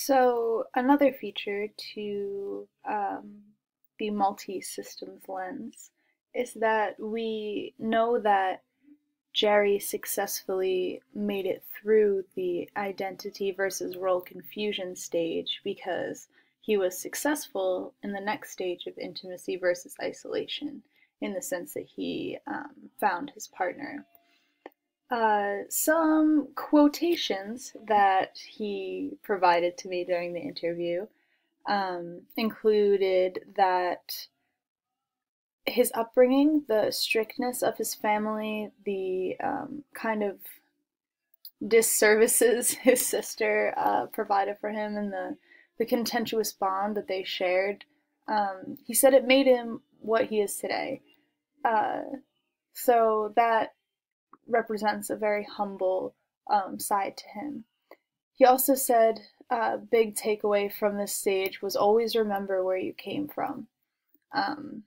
So another feature to the multi-systems lens is that we know that Jerry successfully made it through the identity versus role confusion stage because he was successful in the next stage of intimacy versus isolation, in the sense that he found his partner. Some quotations that he provided to me during the interview included that his upbringing, the strictness of his family, the kind of disservices his sister provided for him, and the contentious bond that they shared, he said it made him what he is today. Uh, so that represents a very humble side to him. He also said a big takeaway from this stage was always remember where you came from. Um,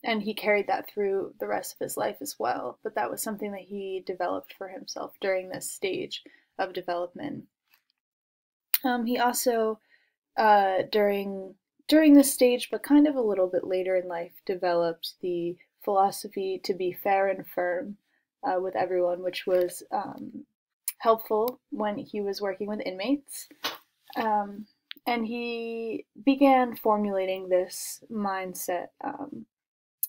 and he carried that through the rest of his life as well. But that was something that he developed for himself during this stage of development. He also, during this stage, but kind of a little bit later in life, developed the philosophy to be fair and firm with everyone, which was helpful when he was working with inmates. Um, and he began formulating this mindset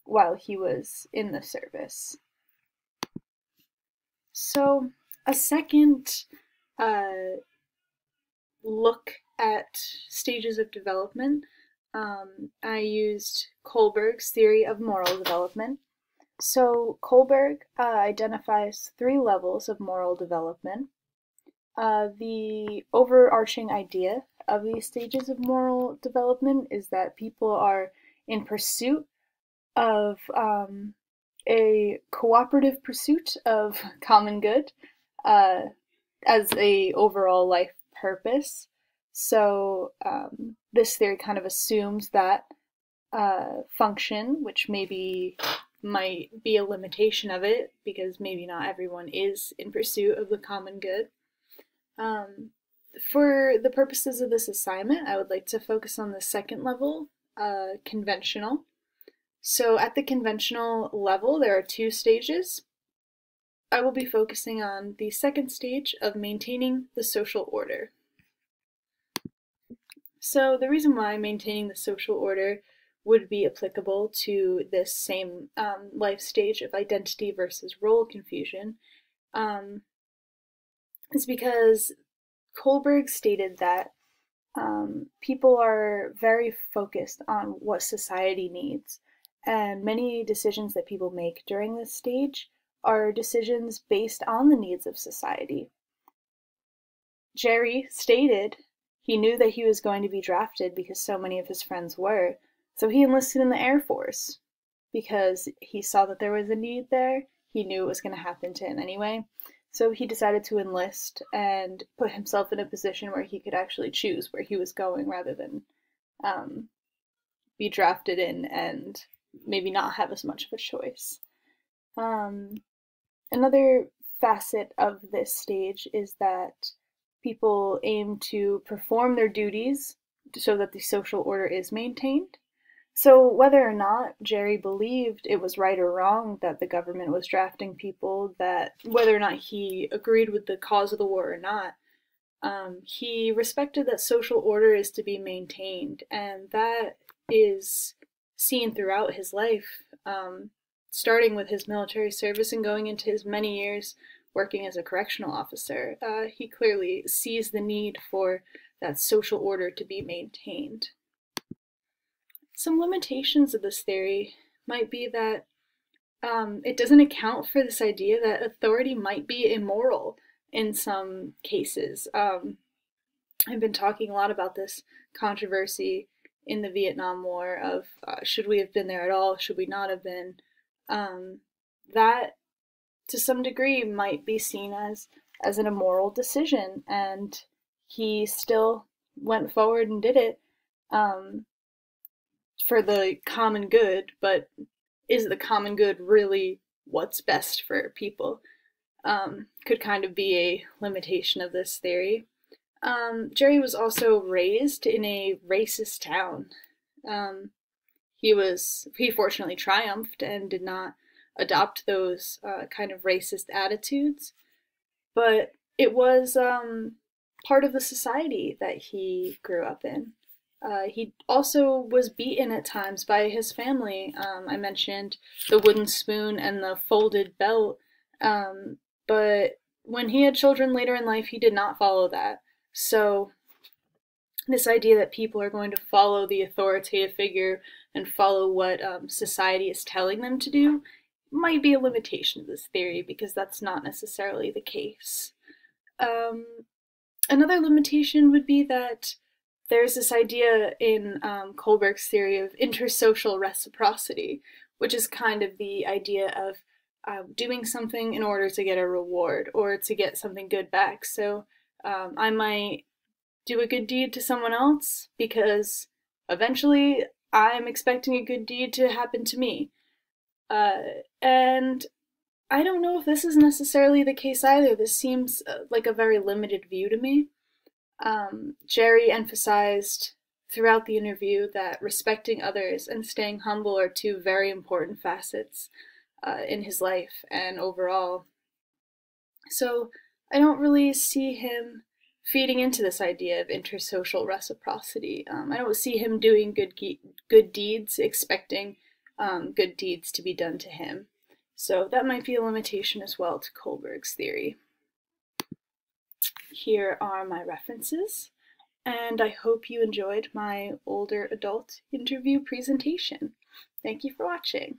while he was in the service. So, a second uh, look at stages of development, I used Kohlberg's theory of moral development. So, Kohlberg identifies three levels of moral development. The overarching idea of these stages of moral development is that people are in pursuit of a cooperative pursuit of common good uh, as a overall life purpose. So this theory kind of assumes that function, which maybe might be a limitation of it because maybe not everyone is in pursuit of the common good. For the purposes of this assignment, I would like to focus on the second level, conventional. So at the conventional level, there are two stages. I will be focusing on the second stage of maintaining the social order. So the reason why maintaining the social order would be applicable to this same life stage of identity versus role confusion is because Kohlberg stated that people are very focused on what society needs, and many decisions that people make during this stage are decisions based on the needs of society. Jerry stated he knew that he was going to be drafted because so many of his friends were, so he enlisted in the Air Force because he saw that there was a need there. He knew it was going to happen to him anyway. So he decided to enlist and put himself in a position where he could actually choose where he was going rather than be drafted in and maybe not have as much of a choice. Another facet of this stage is that people aim to perform their duties so that the social order is maintained. So whether or not Jerry believed it was right or wrong that the government was drafting people, that whether or not he agreed with the cause of the war or not, he respected that social order is to be maintained, and that is seen throughout his life, starting with his military service and going into his many years working as a correctional officer. He clearly sees the need for that social order to be maintained. Some limitations of this theory might be that it doesn't account for this idea that authority might be immoral in some cases. I've been talking a lot about this controversy in the Vietnam War of should we have been there at all, should we not have been. That to some degree might be seen as an immoral decision, and he still went forward and did it. For the common good, but is the common good really what's best for people? Could kind of be a limitation of this theory. Jerry was also raised in a racist town. Um, he fortunately triumphed and did not adopt those kind of racist attitudes, but it was part of the society that he grew up in. He also was beaten at times by his family. I mentioned the wooden spoon and the folded belt, but when he had children later in life, he did not follow that. So this idea that people are going to follow the authoritative figure and follow what society is telling them to do might be a limitation of this theory, because that's not necessarily the case. Um, Another limitation would be that there's this idea in Kohlberg's theory of intersocial reciprocity, which is kind of the idea of doing something in order to get a reward or to get something good back. So I might do a good deed to someone else because eventually I'm expecting a good deed to happen to me. And I don't know if this is necessarily the case either. This seems like a very limited view to me. Jerry emphasized throughout the interview that respecting others and staying humble are two very important facets in his life and overall. So I don't really see him feeding into this idea of intersocial reciprocity. I don't see him doing good deeds, expecting good deeds to be done to him. So that might be a limitation as well to Kohlberg's theory. Here are my references, and I hope you enjoyed my older adult interview presentation. Thank you for watching.